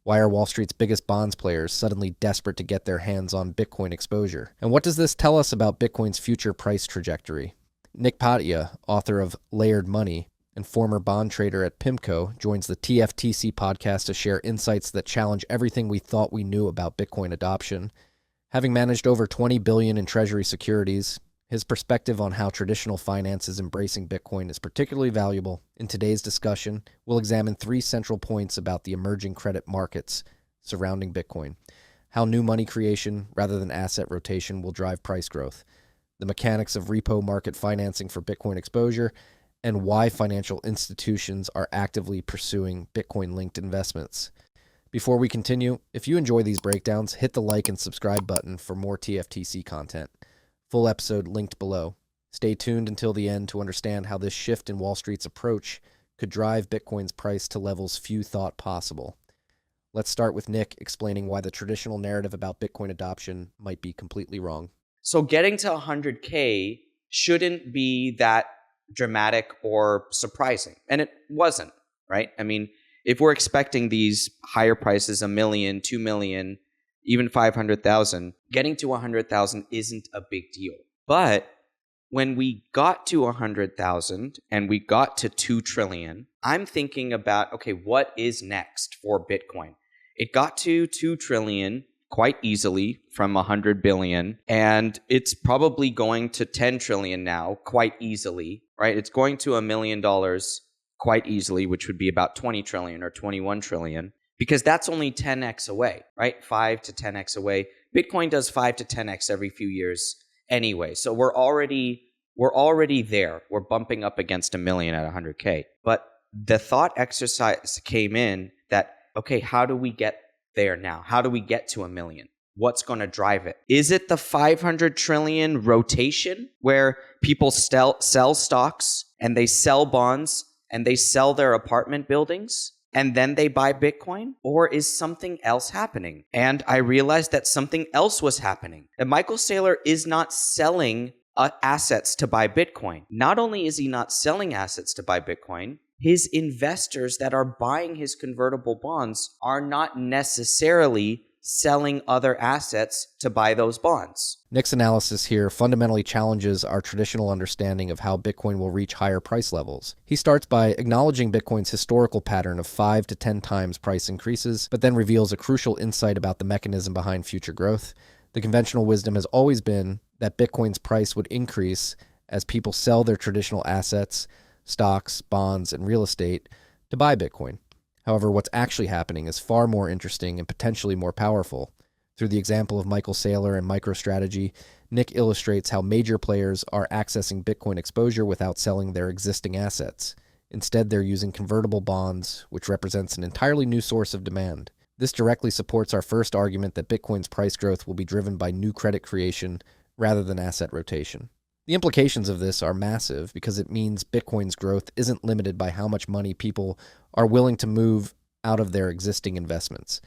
Why are Wall Street's biggest bonds players suddenly desperate to get their hands on Bitcoin exposure? And what does this tell us about Bitcoin's future price trajectory? Nik Bhatia, author of Layered Money and former bond trader at PIMCO, joins the TFTC podcast to share insights that challenge everything we thought we knew about Bitcoin adoption. Having managed over $20 billion in treasury securities, his perspective on how traditional finance is embracing Bitcoin is particularly valuable. In today's discussion, we'll examine 3 central points about the emerging credit markets surrounding Bitcoin, how new money creation rather than asset rotation will drive price growth, the mechanics of repo market financing for Bitcoin exposure, and why financial institutions are actively pursuing Bitcoin-linked investments. Before we continue, if you enjoy these breakdowns, hit the like and subscribe button for more TFTC content. Full episode linked below. Stay tuned until the end to understand how this shift in Wall Street's approach could drive Bitcoin's price to levels few thought possible. Let's start with Nik explaining why the traditional narrative about Bitcoin adoption might be completely wrong. So getting to 100K shouldn't be that dramatic or surprising. And it wasn't, right? I mean, if we're expecting these higher prices, 1 million, 2 million, even 500,000, getting to 100,000 isn't a big deal. But when we got to 100,000 and we got to 2 trillion, I'm thinking about, okay, what is next for Bitcoin? It got to 2 trillion quite easily from 100 billion, and it's probably going to 10 trillion now quite easily, right? It's going to $1 million quite easily, which would be about 20 trillion or 21 trillion. Because that's only 10x away, right? 5 to 10x away. Bitcoin does 5 to 10x every few years anyway. So we're already there. We're bumping up against 1 million at 100K. But the thought exercise came in that, okay, how do we get there now? How do we get to 1 million? What's going to drive it? Is it the 500 trillion rotation where people sell stocks and they sell bonds and they sell their apartment buildings and then they buy Bitcoin? Or is something else happening? And I realized that something else was happening. And Michael Saylor is not selling assets to buy Bitcoin. Not only is he not selling assets to buy Bitcoin, his investors that are buying his convertible bonds are not necessarily selling other assets to buy those bonds. Nik's analysis here fundamentally challenges our traditional understanding of how Bitcoin will reach higher price levels. He starts by acknowledging Bitcoin's historical pattern of 5 to 10 times price increases, but then reveals a crucial insight about the mechanism behind future growth. The conventional wisdom has always been that Bitcoin's price would increase as people sell their traditional assets, stocks, bonds, and real estate to buy Bitcoin. However, what's actually happening is far more interesting and potentially more powerful. Through the example of Michael Saylor and MicroStrategy, Nik illustrates how major players are accessing Bitcoin exposure without selling their existing assets. Instead, they're using convertible bonds, which represents an entirely new source of demand. This directly supports our first argument that Bitcoin's price growth will be driven by new credit creation rather than asset rotation. The implications of this are massive because it means Bitcoin's growth isn't limited by how much money people are willing to move out of their existing investments.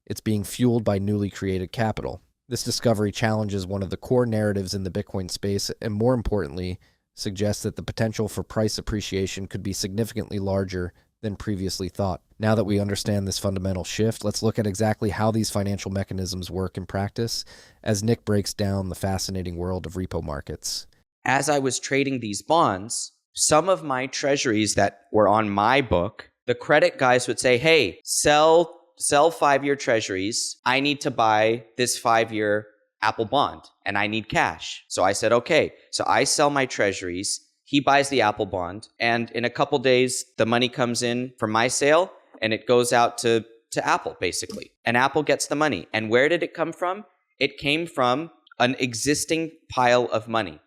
It's being fueled by newly created capital. This discovery challenges one of the core narratives in the Bitcoin space and, more importantly, suggests that the potential for price appreciation could be significantly larger than previously thought. Now that we understand this fundamental shift, let's look at exactly how these financial mechanisms work in practice as Nik breaks down the fascinating world of repo markets. As I was trading these bonds, some of my treasuries that were on my book, the credit guys would say, hey, sell 5-year treasuries. I need to buy this 5-year Apple bond and I need cash. So I said, okay. So I sell my treasuries. He buys the Apple bond. And in a couple days, the money comes in from my sale and it goes out to Apple, basically. And Apple gets the money. And where did it come from? It came from an existing pile of money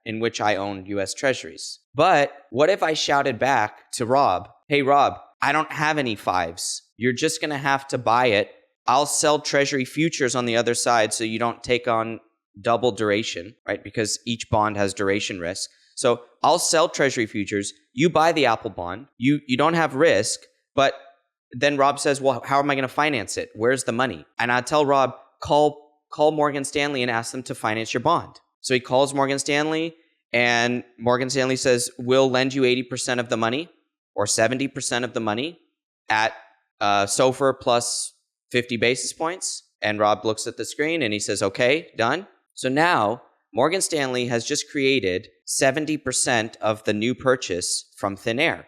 in which I owned US treasuries. But what if I shouted back to Rob, hey, Rob, I don't have any 5s. You're just going to have to buy it. I'll sell treasury futures on the other side so you don't take on double duration, right? Because each bond has duration risk. So I'll sell treasury futures. You buy the Apple bond. You don't have risk. But then Rob says, well, how am I going to finance it? Where's the money? And I tell Rob, call Morgan Stanley and ask them to finance your bond. So he calls Morgan Stanley, and Morgan Stanley says, we'll lend you 80% of the money or 70% of the money at SOFR plus 50 basis points. And Rob looks at the screen and he says, okay, done. So now Morgan Stanley has just created 70% of the new purchase from thin air.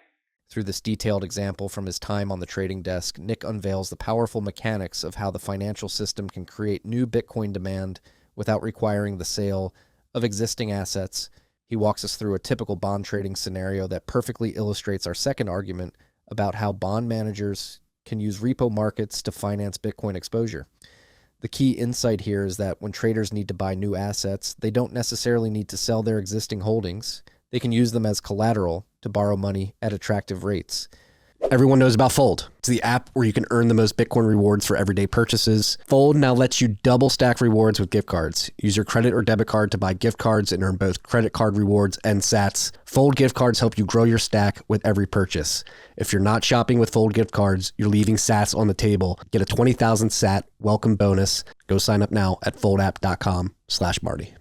Through this detailed example from his time on the trading desk, Nik unveils the powerful mechanics of how the financial system can create new Bitcoin demand without requiring the sale of existing assets. He walks us through a typical bond trading scenario that perfectly illustrates our second argument about how bond managers can use repo markets to finance Bitcoin exposure. The key insight here is that when traders need to buy new assets, they don't necessarily need to sell their existing holdings. They can use them as collateral to borrow money at attractive rates. Everyone knows about Fold. It's the app where you can earn the most Bitcoin rewards for everyday purchases. Fold now lets you double stack rewards with gift cards. Use your credit or debit card to buy gift cards and earn both credit card rewards and sats. Fold gift cards help you grow your stack with every purchase. If you're not shopping with Fold gift cards, you're leaving sats on the table. Get a 20,000 sat welcome bonus. Go sign up now at foldapp.com/Marty.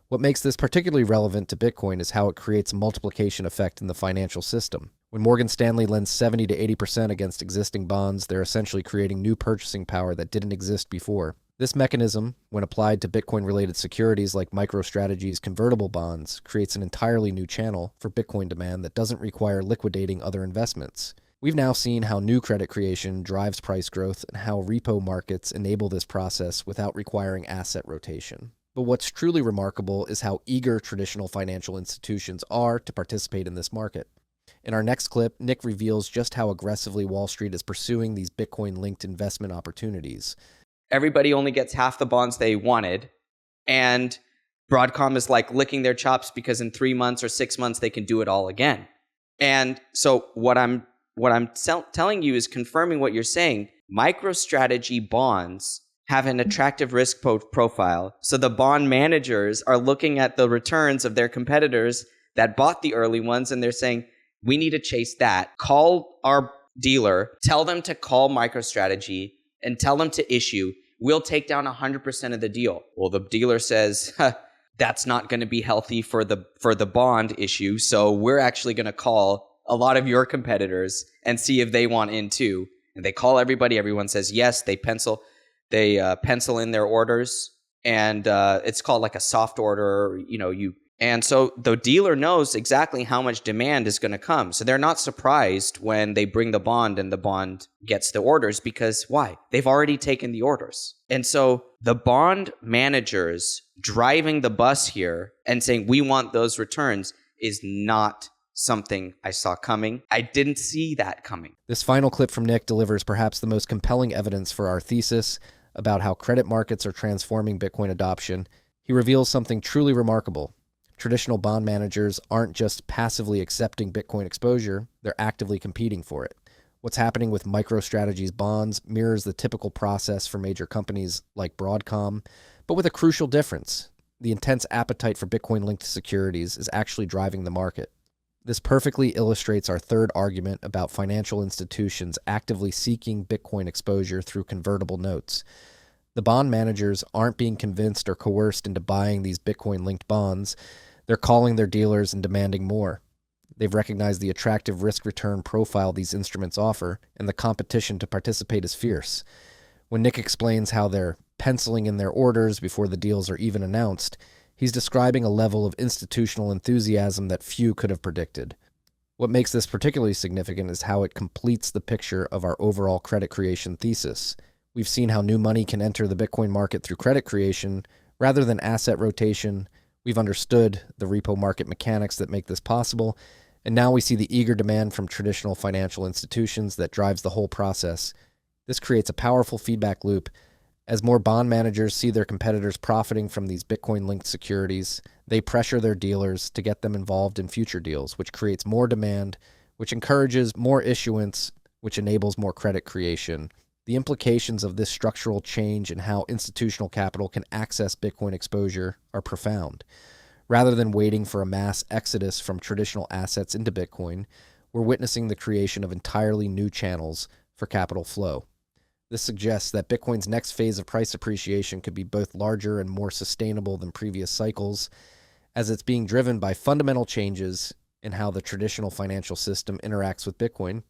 What makes this particularly relevant to Bitcoin is how it creates a multiplication effect in the financial system. When Morgan Stanley lends 70 to 80% against existing bonds, they're essentially creating new purchasing power that didn't exist before. This mechanism, when applied to Bitcoin-related securities like MicroStrategy's convertible bonds, creates an entirely new channel for Bitcoin demand that doesn't require liquidating other investments. We've now seen how new credit creation drives price growth and how repo markets enable this process without requiring asset rotation. But what's truly remarkable is how eager traditional financial institutions are to participate in this market. In our next clip, Nik reveals just how aggressively Wall Street is pursuing these Bitcoin-linked investment opportunities. Everybody only gets half the bonds they wanted, and Broadcom is like licking their chops because in 3 months or 6 months they can do it all again. And so what I'm telling you is confirming what you're saying. MicroStrategy bonds have an attractive risk profile. So the bond managers are looking at the returns of their competitors that bought the early ones, and they're saying, we need to chase that. Call our dealer, tell them to call MicroStrategy and tell them to issue. We'll take down 100% of the deal. Well, the dealer says, that's not going to be healthy for the bond issue. So we're actually going to call a lot of your competitors and see if they want in too. And they call everybody. Everyone says yes. They pencil in their orders, and it's called like a soft order. And so the dealer knows exactly how much demand is going to come. So they're not surprised when they bring the bond and the bond gets the orders, because why? They've already taken the orders. And so the bond managers driving the bus here and saying, we want those returns, is not something I saw coming. I didn't see that coming. This final clip from Nik delivers perhaps the most compelling evidence for our thesis about how credit markets are transforming Bitcoin adoption. He reveals something truly remarkable. Traditional bond managers aren't just passively accepting Bitcoin exposure, they're actively competing for it. What's happening with MicroStrategy's bonds mirrors the typical process for major companies like Broadcom, but with a crucial difference. The intense appetite for Bitcoin-linked securities is actually driving the market. This perfectly illustrates our third argument about financial institutions actively seeking Bitcoin exposure through convertible notes. The bond managers aren't being convinced or coerced into buying these Bitcoin-linked bonds. They're calling their dealers and demanding more. They've recognized the attractive risk-return profile these instruments offer, and the competition to participate is fierce. When Nik explains how they're penciling in their orders before the deals are even announced, he's describing a level of institutional enthusiasm that few could have predicted. What makes this particularly significant is how it completes the picture of our overall credit creation thesis. We've seen how new money can enter the Bitcoin market through credit creation rather than asset rotation. We've understood the repo market mechanics that make this possible, and now we see the eager demand from traditional financial institutions that drives the whole process. This creates a powerful feedback loop. As more bond managers see their competitors profiting from these Bitcoin-linked securities, they pressure their dealers to get them involved in future deals, which creates more demand, which encourages more issuance, which enables more credit creation. The implications of this structural change in how institutional capital can access Bitcoin exposure are profound. Rather than waiting for a mass exodus from traditional assets into Bitcoin, we're witnessing the creation of entirely new channels for capital flow. This suggests that Bitcoin's next phase of price appreciation could be both larger and more sustainable than previous cycles, as it's being driven by fundamental changes in how the traditional financial system interacts with Bitcoin.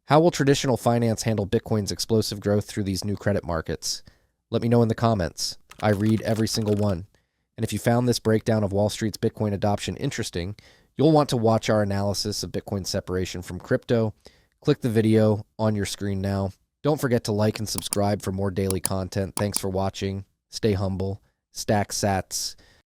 How will traditional finance handle Bitcoin's explosive growth through these new credit markets? Let me know in the comments. I read every single one. And if you found this breakdown of Wall Street's Bitcoin adoption interesting, you'll want to watch our analysis of Bitcoin's separation from crypto. Click the video on your screen now. Don't forget to like and subscribe for more daily content. Thanks for watching. Stay humble. Stack sats.